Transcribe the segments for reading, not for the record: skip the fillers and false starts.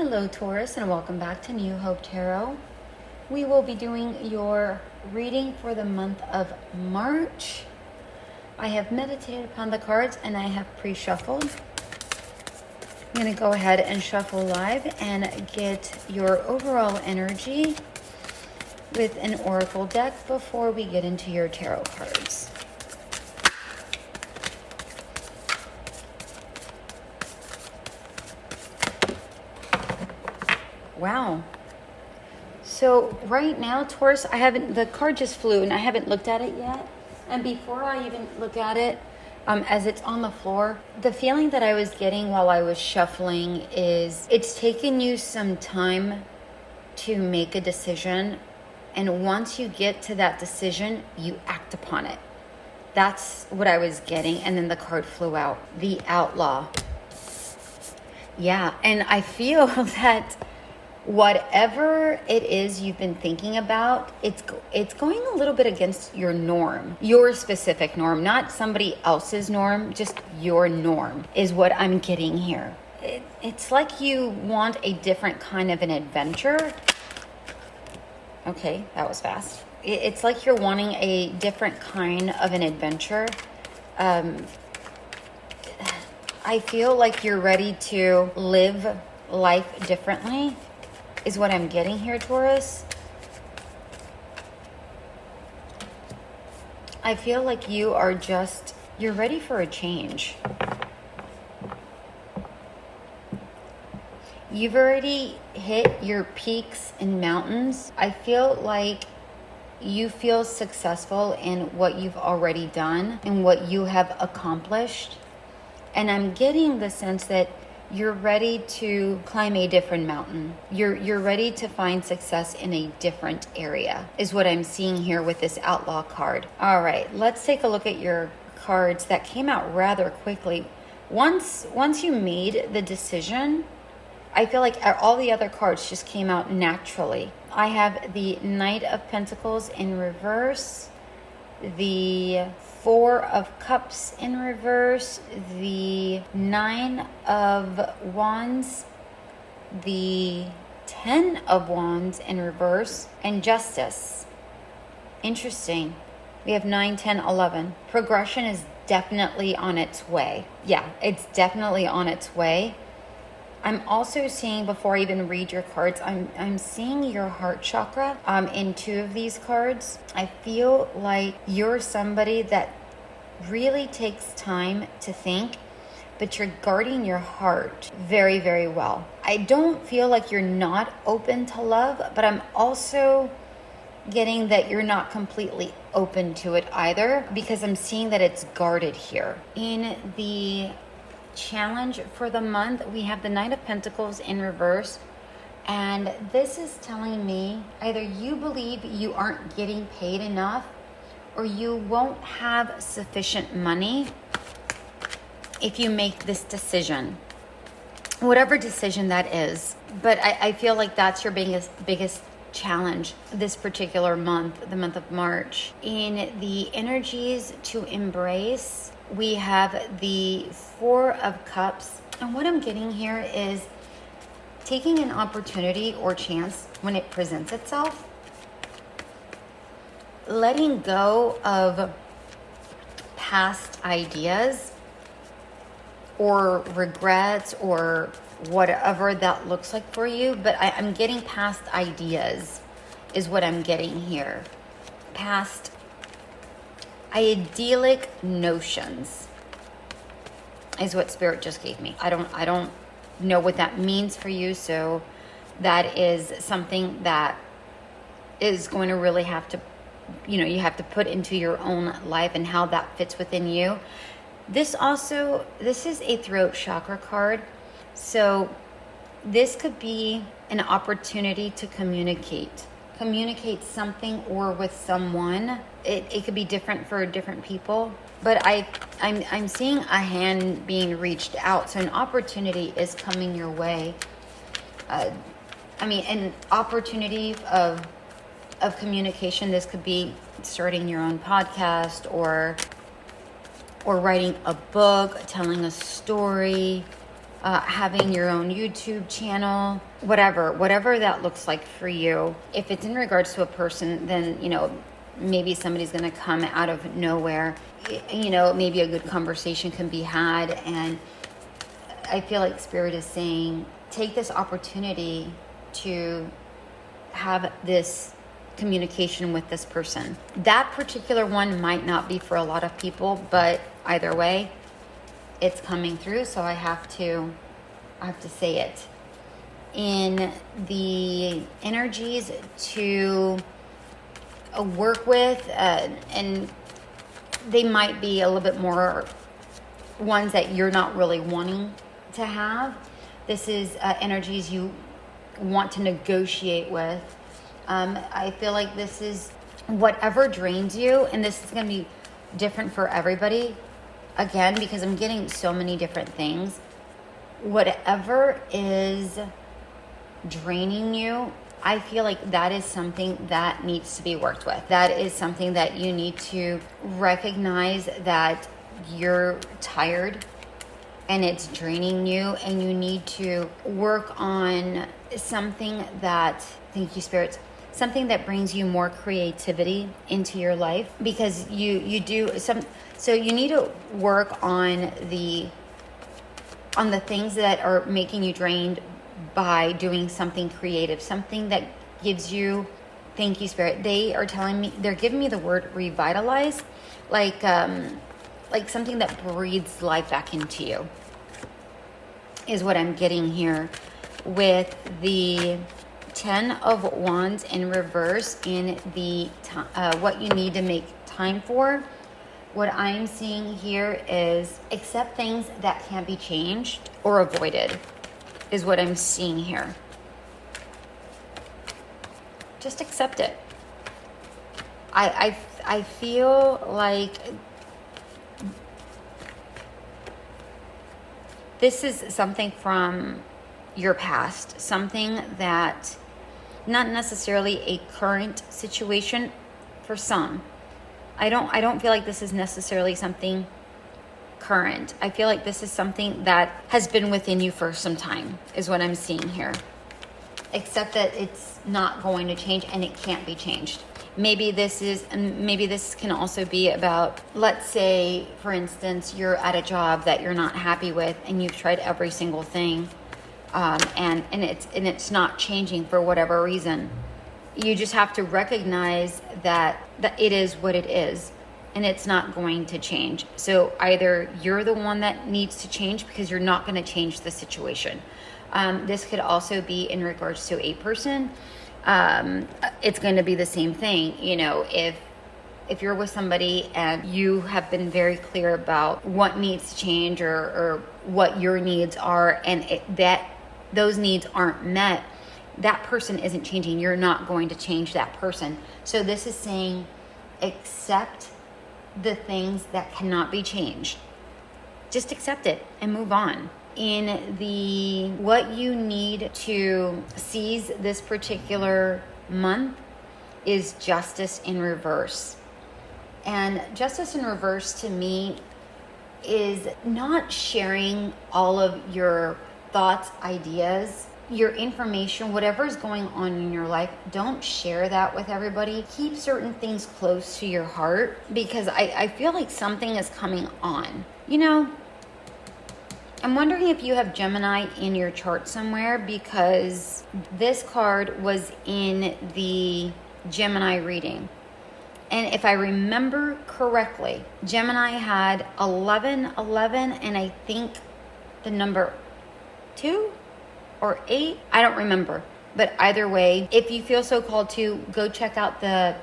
Hello Taurus, and welcome back to New Hope Tarot. We will be doing your reading for the month of March. I have meditated upon the cards and I have pre-shuffled. I'm going to go ahead and shuffle live and get your overall energy with an oracle deck before we get into your tarot cards. Wow. So right now, Taurus, the card just flew and I haven't looked at it yet. And before I even look at it, as it's on the floor, the feeling that I was getting while I was shuffling is it's taken you some time to make a decision. And once you get to that decision, you act upon it. That's what I was getting. And then the card flew out, the Outlaw. Yeah, and I feel that whatever it is you've been thinking about, it's going a little bit against your norm, your specific norm, not somebody else's norm, just your norm is what I'm getting here. It's like you want a different kind of an adventure. Okay, that was fast. It's like you're wanting a different kind of an adventure. I feel like you're ready to live life differently. Is what I'm getting here, Taurus. I feel like you're ready for a change. You've already hit your peaks and mountains. I feel like you feel successful in what you've already done and what you have accomplished. And I'm getting the sense that you're ready to climb a different mountain. You're ready to find success in a different area, is what I'm seeing here with this Outlaw card. All right, let's take a look at your cards that came out rather quickly. Once you made the decision, I feel like all the other cards just came out naturally. I have the Knight of Pentacles in reverse, the Four of Cups in reverse, the Nine of Wands, the 10 of Wands in reverse, and Justice. Interesting. We have 9, 10, 11. Progression is definitely on its way. Yeah, it's definitely on its way. I'm also seeing, before I even read your cards, I'm seeing your heart chakra in two of these cards. I feel like you're somebody that really takes time to think, but you're guarding your heart very, very well. I don't feel like you're not open to love, but I'm also getting that you're not completely open to it either, because I'm seeing that it's guarded here. In the challenge for the month, we have the Knight of Pentacles in reverse, and this is telling me either you believe you aren't getting paid enough or you won't have sufficient money if you make this decision, whatever decision that is. But I feel like that's your biggest challenge this particular month, the month of March. In the energies to embrace, we have the Four of Cups. And what I'm getting here is taking an opportunity or chance when it presents itself. Letting go of past ideas or regrets or whatever that looks like for you. But I'm getting past ideas is what I'm getting here. Past idyllic notions is what Spirit just gave me. I don't know what that means for you, so that is something that is going to really have to, you have to put into your own life and how that fits within you. This is a throat chakra card, so this could be an opportunity to communicate something or with someone. It could be different for different people, but I'm seeing a hand being reached out, so an opportunity is coming your way. An opportunity of communication. This could be starting your own podcast or writing a book, telling a story, having your own YouTube channel, whatever that looks like for you. If it's in regards to a person, then, maybe somebody's going to come out of nowhere. Maybe a good conversation can be had. And I feel like Spirit is saying, take this opportunity to have this communication with this person. That particular one might not be for a lot of people, but either way, it's coming through, so I have to say it. In the energies to work with, and they might be a little bit more ones that you're not really wanting to have. This is energies you want to negotiate with. I feel like this is whatever drains you, and this is going to be different for everybody. Again, because I'm getting so many different things. Whatever is draining you, I feel like that is something that needs to be worked with. That is something that you need to recognize that you're tired and it's draining you, and you need to work on something that, thank you, spirits, something that brings you more creativity into your life, because you do some. So you need to work on the things that are making you drained by doing something creative, something that gives you, thank you, Spirit. They are telling me, they're giving me the word revitalize, like something that breathes life back into you, is what I'm getting here with the 10 of Wands in reverse in the what you need to make time for. What I'm seeing here is accept things that can't be changed or avoided, is what I'm seeing here. Just accept it. I feel like this is something from your past, something that not necessarily a current situation for some. I don't feel like this is necessarily something current. I feel like this is something that has been within you for some time, is what I'm seeing here. Except that it's not going to change, and it can't be changed. Maybe this can also be about, let's say, for instance, you're at a job that you're not happy with, and you've tried every single thing, and it's not changing for whatever reason. You just have to recognize that it is what it is, and it's not going to change. So either you're the one that needs to change, because you're not going to change the situation. This could also be in regards to a person. It's going to be the same thing. If you're with somebody and you have been very clear about what needs to change or what your needs are, and that those needs aren't met, that person isn't changing. You're not going to change that person. So this is saying accept the things that cannot be changed. Just accept it and move on. In the what you need to seize this particular month is justice in reverse. And justice in reverse to me is not sharing all of your thoughts, ideas, your information, whatever is going on in your life. Don't share that with everybody. Keep certain things close to your heart, because I feel like something is coming on. I'm wondering if you have Gemini in your chart somewhere, because this card was in the Gemini reading. And if I remember correctly, Gemini had 11, and I think the number 2 or 8. I don't remember. But either way, if you feel so called to, go check out the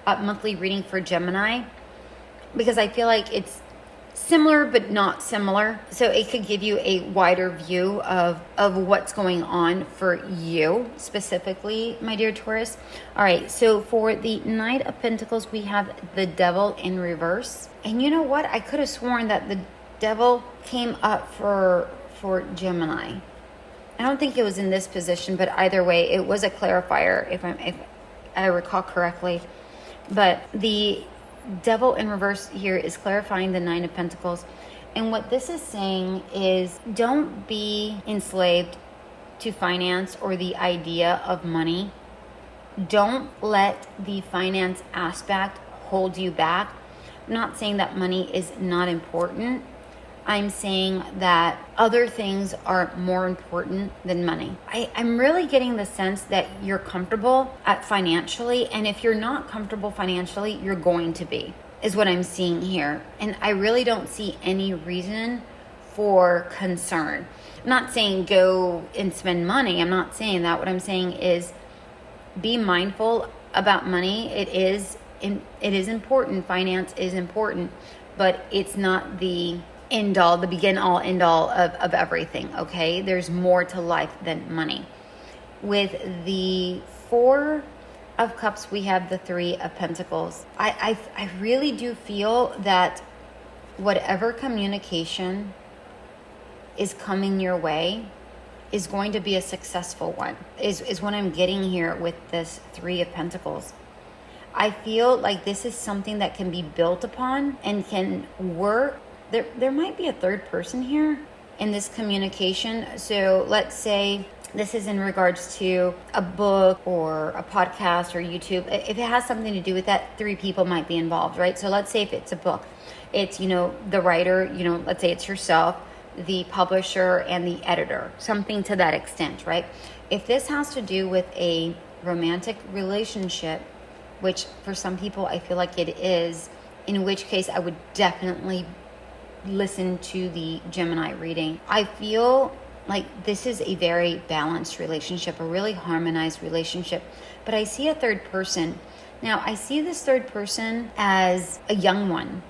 monthly reading for Gemini, because I feel like it's similar but not similar. So it could give you a wider view of what's going on for you specifically, my dear Taurus. All right, so for the Knight of Pentacles, we have the Devil in reverse. And you know what? I could have sworn that the Devil came up for Gemini. I don't think it was in this position, but either way, it was a clarifier if I recall correctly. But the Devil in reverse here is clarifying the Nine of Pentacles. And what this is saying is don't be enslaved to finance or the idea of money. Don't let the finance aspect hold you back. I'm not saying that money is not important. I'm saying that other things are more important than money. I'm really getting the sense that you're comfortable financially, and if you're not comfortable financially, you're going to be, is what I'm seeing here. And I really don't see any reason for concern. I'm not saying go and spend money. I'm not saying that. What I'm saying is be mindful about money. It is important. Finance is important, but it's not the end all, the begin all, end all of everything, okay? There's more to life than money. With the 4 of Cups, we have the 3 of Pentacles. I really do feel that whatever communication is coming your way is going to be a successful one, is what I'm getting here with this 3 of Pentacles. I feel like this is something that can be built upon and can work. There might be a third person here in this communication. So let's say this is in regards to a book or a podcast or YouTube. If it has something to do with that, 3 people might be involved, right? So let's say if it's a book, it's, the writer, let's say it's yourself, the publisher, and the editor, something to that extent, right? If this has to do with a romantic relationship, which for some people I feel like it is, in which case I would definitely listen to the Gemini reading. I feel like this is a very balanced relationship, a really harmonized relationship, but I see a third person. Now, I see this third person as a young one.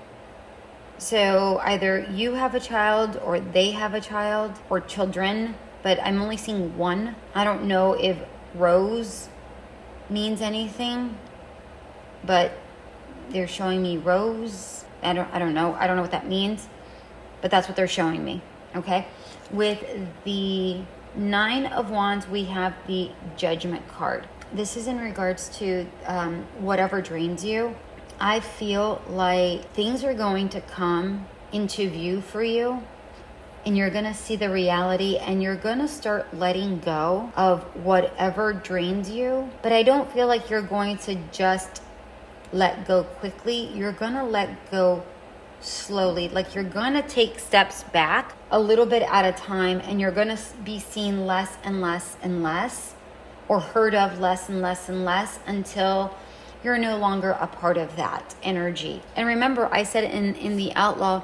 So either you have a child or they have a child or children, but I'm only seeing one. I don't know if rose means anything, but they're showing me rose. I don't know what that means, but that's what they're showing me, okay? With the 9 of Wands, we have the Judgment card. This is in regards to whatever drains you. I feel like things are going to come into view for you, and you're going to see the reality, and you're going to start letting go of whatever drains you. But I don't feel like you're going to just let go quickly. You're going to let go slowly. Like you're going to take steps back a little bit at a time, and you're going to be seen less and less and less, or heard of less and less and less, until you're no longer a part of that energy. And remember, I said in the Outlaw,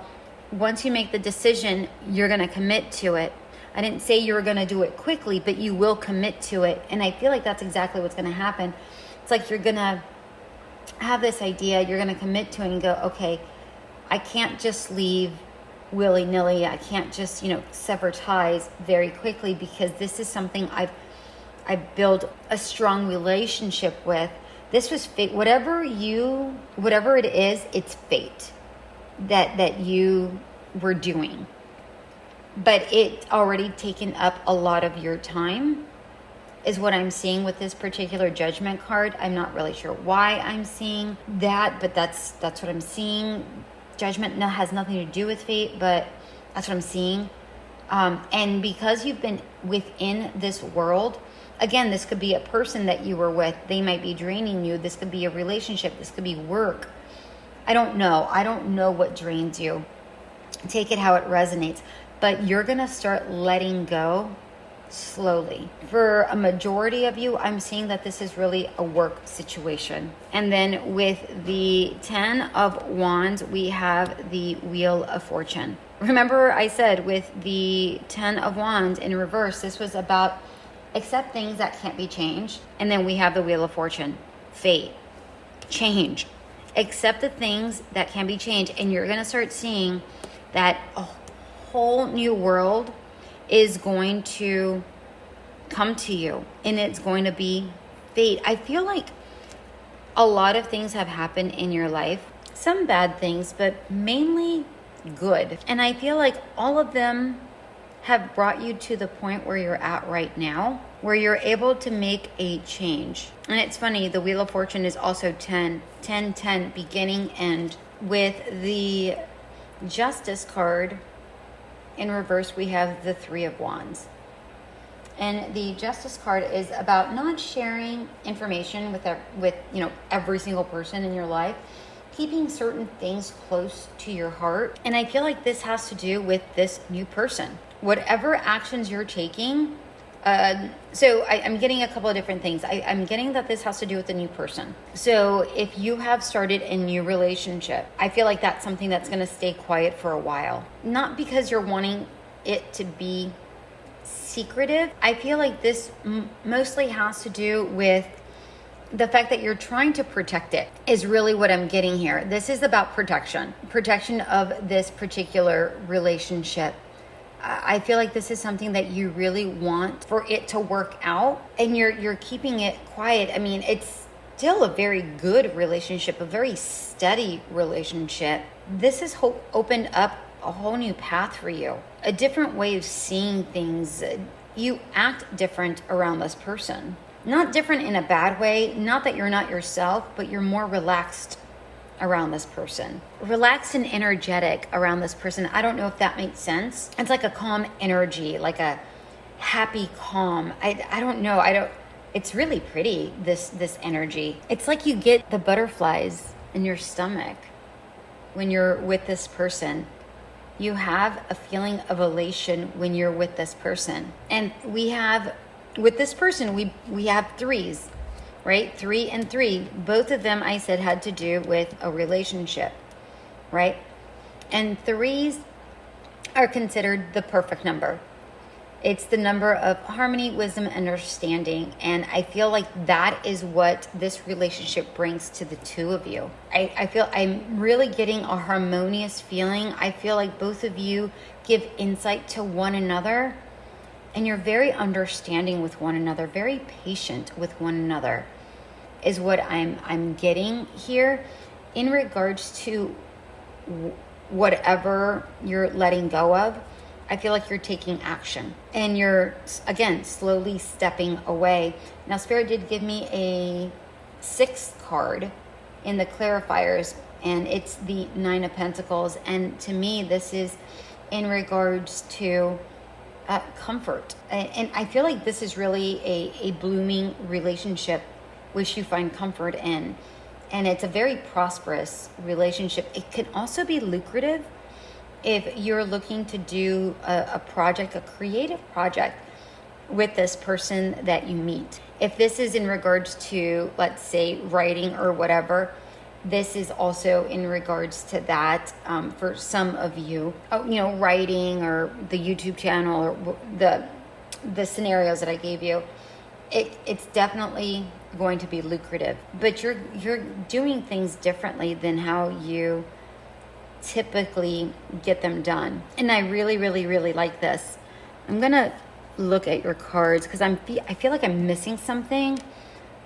once you make the decision, you're going to commit to it. I didn't say you were going to do it quickly, but you will commit to it. And I feel like that's exactly what's going to happen. It's like you're going to have this idea, you're going to commit to it and go, okay, I can't just leave willy-nilly. I can't just, sever ties very quickly, because this is something I've built a strong relationship with. This was fate. Whatever it is, it's fate that you were doing. But it's already taken up a lot of your time, is what I'm seeing with this particular Judgment card. I'm not really sure why I'm seeing that, but that's what I'm seeing. Judgment has nothing to do with fate, but that's what I'm seeing. And because you've been within this world, again, this could be a person that you were with. They might be draining you. This could be a relationship. This could be work. I don't know. I don't know what drains you. Take it how it resonates. But you're going to start letting go slowly. For a majority of you, I'm seeing that this is really a work situation. And then with the 10 of Wands, we have the Wheel of Fortune. Remember, I said with the 10 of Wands in reverse, this was about accept things that can't be changed. And then we have the Wheel of Fortune, fate, change. Accept the things that can be changed. And you're going to start seeing that a whole new world is going to come to you, and it's going to be fate. I feel like a lot of things have happened in your life, some bad things, but mainly good. And I feel like all of them have brought you to the point where you're at right now, where you're able to make a change. And it's funny, the Wheel of Fortune is also 10, beginning, end. With the Justice card, in reverse, we have the Three of Wands. And the Justice card is about not sharing information with every single person in your life, keeping certain things close to your heart. And I feel like this has to do with this new person. Whatever actions you're taking, so I'm getting a couple of different things. I'm getting that this has to do with the new person. So if you have started a new relationship, I feel like that's something that's going to stay quiet for a while. Not because you're wanting it to be secretive. I feel like this mostly has to do with the fact that you're trying to protect it is really what I'm getting here. This is about protection of this particular relationship. I feel like this is something that you really want for it to work out, and you're keeping it quiet. I mean, it's still a very good relationship, a very steady relationship. This has opened up a whole new path for you, a different way of seeing things. You act different around this person. Not different in a bad way, not that you're not yourself, but you're more relaxed around this person. Relaxed and energetic around this person. I don't know if that makes sense. It's like a calm energy, like a happy calm. I don't know. It's really pretty, this energy. It's like you get the butterflies in your stomach when you're with this person. You have a feeling of elation when you're with this person. And with this person, we have threes, right? 3 and 3. Both of them, I said, had to do with a relationship, right? And threes are considered the perfect number. It's the number of harmony, wisdom, and understanding. And I feel like that is what this relationship brings to the two of you. I feel I'm really getting a harmonious feeling. I feel like both of you give insight to one another. And you're very understanding with one another, very patient with one another, is what I'm getting here in regards to whatever you're letting go of. I feel like you're taking action and you're, again, slowly stepping away. Now, Spirit did give me a 6th card in the clarifiers, and it's the 9 of Pentacles. And to me, this is in regards to comfort. And I feel like this is really a blooming relationship which you find comfort in. And it's a very prosperous relationship. It can also be lucrative if you're looking to do a project, a creative project with this person that you meet. If this is in regards to, let's say, writing or whatever, this is also in regards to that for some of you. Writing or the YouTube channel or the scenarios that I gave you. It's definitely going to be lucrative, but you're doing things differently than how you typically get them done. And I really, really, really like this. I'm gonna look at your cards because I feel like I'm missing something.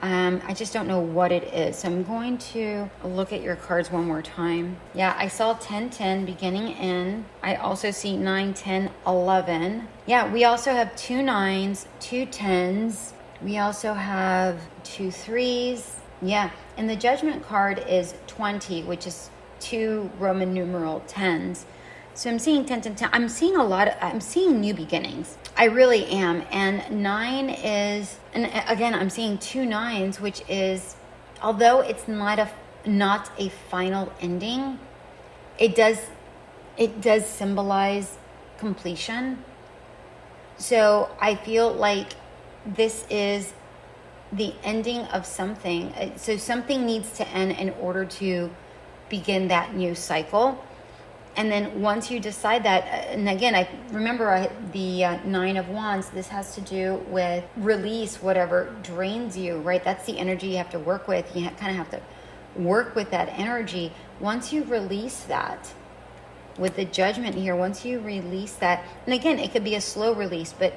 I just don't know what it is. So I'm going to look at your cards one more time. Yeah, I saw 10, 10 beginning in. I also see 9, 10, 11. Yeah, we also have 2 9s, 2 10s. We also have 2 3s. Yeah, and the Judgment card is 20, which is 2 Roman numeral 10s. So I'm seeing 10, 10, 10. I'm seeing new beginnings. I really am. And 9 is, and again, I'm seeing 2 9s, which is, although it's not a final ending, it does symbolize completion. So I feel like this is the ending of something. So something needs to end in order to begin that new cycle. And then once you decide that, and again, I remember the 9 of Wands, this has to do with release whatever drains you, right? That's the energy you have to work with. You kind of have to work with that energy. Once you release that, with the Judgment here, once you release that, and again, it could be a slow release, but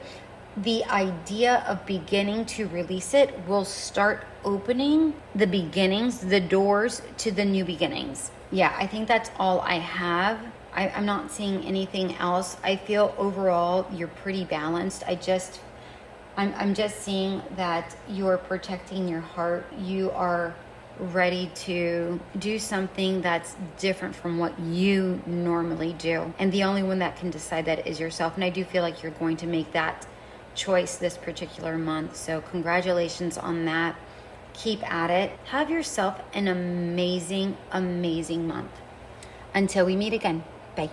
the idea of beginning to release it will start opening the beginnings, the doors to the new beginnings. Yeah, I think that's all I have. I'm not seeing anything else. I feel overall you're pretty balanced. I'm just seeing that you're protecting your heart. You are ready to do something that's different from what you normally do. And the only one that can decide that is yourself. And I do feel like you're going to make that choice this particular month. So congratulations on that. Keep at it. Have yourself an amazing, amazing month. Until we meet again. Bye.